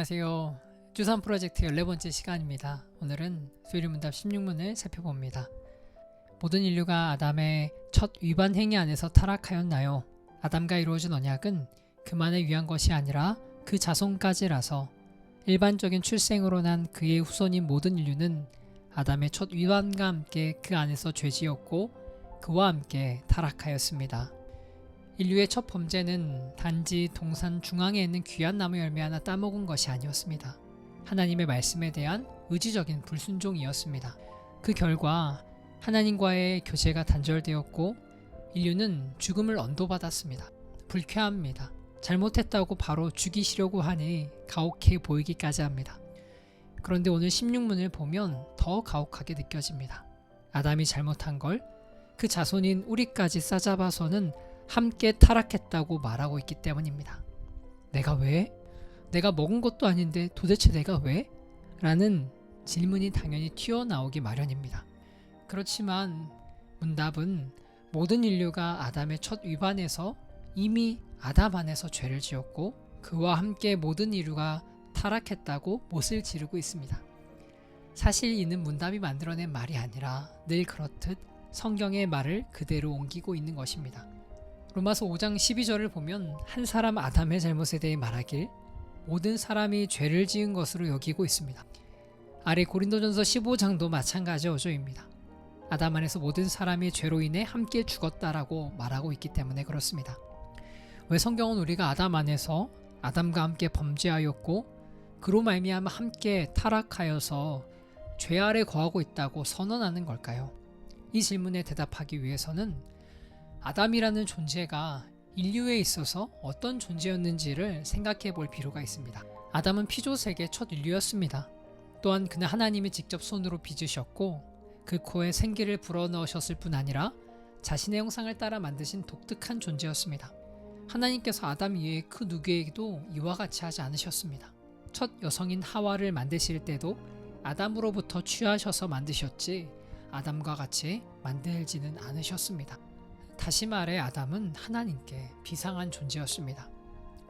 안녕하세요. 주산 프로젝트 14번째 시간입니다. 오늘은 수요일문답 16문을 살펴봅니다. 모든 인류가 아담의 첫 위반 행위 안에서 타락하였나요? 아담과 이루어진 언약은 그만을 위한 것이 아니라 그 자손까지라서 일반적인 출생으로 난 그의 후손인 모든 인류는 아담의 첫 위반과 함께 그 안에서 죄지었고 그와 함께 타락하였습니다. 인류의 첫 범죄는 단지 동산 중앙에 있는 귀한 나무 열매 하나 따먹은 것이 아니었습니다. 하나님의 말씀에 대한 의지적인 불순종이었습니다. 그 결과 하나님과의 교제가 단절되었고 인류는 죽음을 언도받았습니다. 불쾌합니다. 잘못했다고 바로 죽이시려고 하니 가혹해 보이기까지 합니다. 그런데 오늘 16문을 보면 더 가혹하게 느껴집니다. 아담이 잘못한 걸 그 자손인 우리까지 싸잡아서는 함께 타락했다고 말하고 있기 때문입니다. 내가 왜? 내가 먹은 것도 아닌데 도대체 내가 왜? 라는 질문이 당연히 튀어나오기 마련입니다. 그렇지만 문답은 모든 인류가 아담의 첫 위반에서 이미 아담 안에서 죄를 지었고 그와 함께 모든 인류가 타락했다고 못을 지르고 있습니다. 사실 이는 문답이 만들어낸 말이 아니라 늘 그렇듯 성경의 말을 그대로 옮기고 있는 것입니다. 로마서 5장 12절을 보면 한 사람 아담의 잘못에 대해 말하길 모든 사람이 죄를 지은 것으로 여기고 있습니다. 아래 고린도전서 15장도 마찬가지 어조입니다. 아담 안에서 모든 사람이 죄로 인해 함께 죽었다라고 말하고 있기 때문에 그렇습니다. 왜 성경은 우리가 아담 안에서 아담과 함께 범죄하였고 그로 말미암아 함께 타락하여서 죄 아래 거하고 있다고 선언하는 걸까요? 이 질문에 대답하기 위해서는 아담이라는 존재가 인류에 있어서 어떤 존재였는지를 생각해 볼 필요가 있습니다. 아담은 피조세계 첫 인류였습니다. 또한 그는 하나님이 직접 손으로 빚으셨고 그 코에 생기를 불어넣으셨을 뿐 아니라 자신의 형상을 따라 만드신 독특한 존재였습니다. 하나님께서 아담 이외에 그 누구에게도 이와 같이 하지 않으셨습니다. 첫 여성인 하와를 만드실 때도 아담으로부터 취하셔서 만드셨지 아담과 같이 만들지는 않으셨습니다. 다시 말해 아담은 하나님께 비상한 존재였습니다.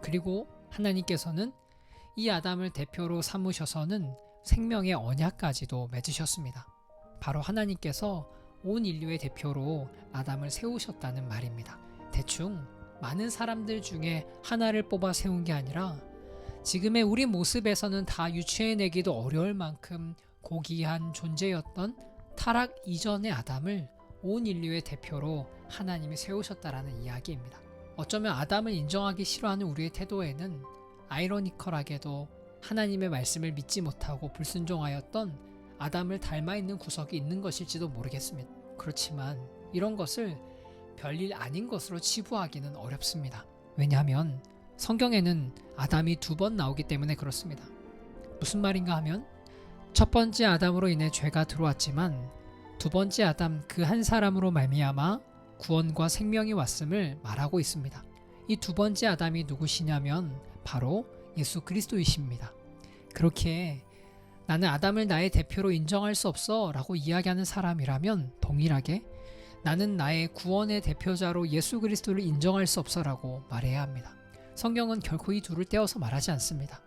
그리고 하나님께서는 이 아담을 대표로 삼으셔서는 생명의 언약까지도 맺으셨습니다. 바로 하나님께서 온 인류의 대표로 아담을 세우셨다는 말입니다. 대충 많은 사람들 중에 하나를 뽑아 세운 게 아니라 지금의 우리 모습에서는 다 유추해내기도 어려울 만큼 고귀한 존재였던 타락 이전의 아담을 온 인류의 대표로 하나님이 세우셨다라는 이야기입니다. 어쩌면 아담을 인정하기 싫어하는 우리의 태도에는 아이러니컬하게도 하나님의 말씀을 믿지 못하고 불순종하였던 아담을 닮아있는 구석이 있는 것일지도 모르겠습니다. 그렇지만 이런 것을 별일 아닌 것으로 치부하기는 어렵습니다. 왜냐하면 성경에는 아담이 2번 나오기 때문에 그렇습니다. 무슨 말인가 하면 첫 번째 아담으로 인해 죄가 들어왔지만 두 번째 아담 그 한 사람으로 말미암아 구원과 생명이 왔음을 말하고 있습니다. 이 두 번째 아담이 누구시냐면 바로 예수 그리스도이십니다. 그렇게 나는 아담을 나의 대표로 인정할 수 없어 라고 이야기하는 사람이라면 동일하게 나는 나의 구원의 대표자로 예수 그리스도를 인정할 수 없어 라고 말해야 합니다. 성경은 결코 이 둘을 떼어서 말하지 않습니다.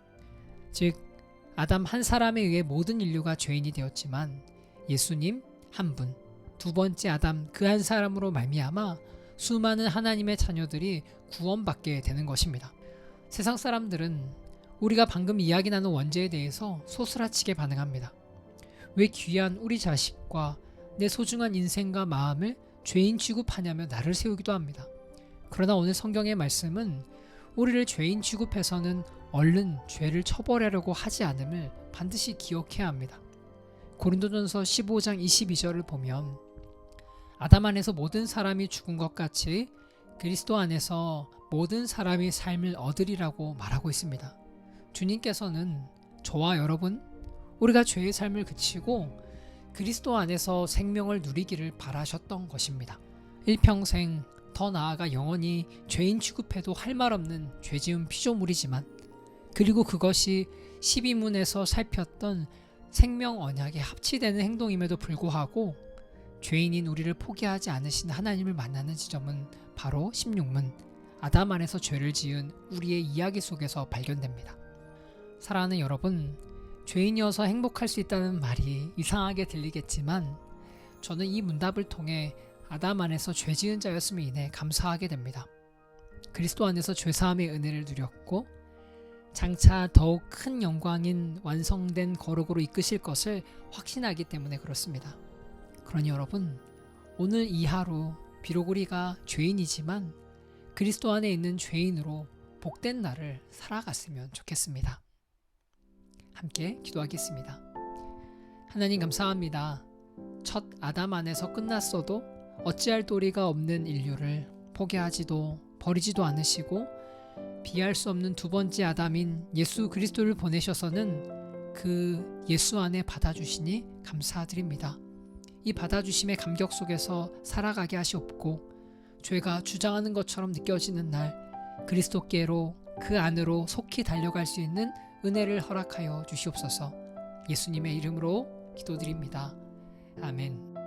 즉 아담 한 사람에 의해 모든 인류가 죄인이 되었지만 예수님 한 분, 두 번째 아담 그 한 사람으로 말미암아 수많은 하나님의 자녀들이 구원받게 되는 것입니다. 세상 사람들은 우리가 방금 이야기 나눈 원죄에 대해서 소스라치게 반응합니다. 왜 귀한 우리 자식과 내 소중한 인생과 마음을 죄인 취급하냐며 나를 세우기도 합니다. 그러나 오늘 성경의 말씀은 우리를 죄인 취급해서는 얼른 죄를 처벌하려고 하지 않음을 반드시 기억해야 합니다. 고린도전서 15장 22절을 보면 아담 안에서 모든 사람이 죽은 것 같이 그리스도 안에서 모든 사람이 삶을 얻으리라고 말하고 있습니다. 주님께서는 저와 여러분, 우리가 죄의 삶을 그치고 그리스도 안에서 생명을 누리기를 바라셨던 것입니다. 일평생 더 나아가 영원히 죄인 취급해도 할 말 없는 죄지은 피조물이지만 그리고 그것이 12문에서 살폈던 생명 언약에 합치되는 행동임에도 불구하고 죄인인 우리를 포기하지 않으신 하나님을 만나는 지점은 바로 16문 아담 안에서 죄를 지은 우리의 이야기 속에서 발견됩니다. 사랑하는 여러분, 죄인이어서 행복할 수 있다는 말이 이상하게 들리겠지만 저는 이 문답을 통해 아담 안에서 죄 지은 자였음에 인해 감사하게 됩니다. 그리스도 안에서 죄사함의 은혜를 누렸고 장차 더욱 큰 영광인 완성된 거룩으로 이끄실 것을 확신하기 때문에 그렇습니다. 그러니 여러분, 오늘 이 하루 비록 우리가 죄인이지만 그리스도 안에 있는 죄인으로 복된 날을 살아갔으면 좋겠습니다. 함께 기도하겠습니다. 하나님 감사합니다. 첫 아담 안에서 끝났어도 어찌할 도리가 없는 인류를 포기하지도 버리지도 않으시고 비할 수 없는 두 번째 아담인 예수 그리스도를 보내셔서는 그 예수 안에 받아주시니 감사드립니다. 이 받아주심의 감격 속에서 살아가게 하시옵고 죄가 주장하는 것처럼 느껴지는 날 그리스도께로 그 안으로 속히 달려갈 수 있는 은혜를 허락하여 주시옵소서. 예수님의 이름으로 기도드립니다. 아멘.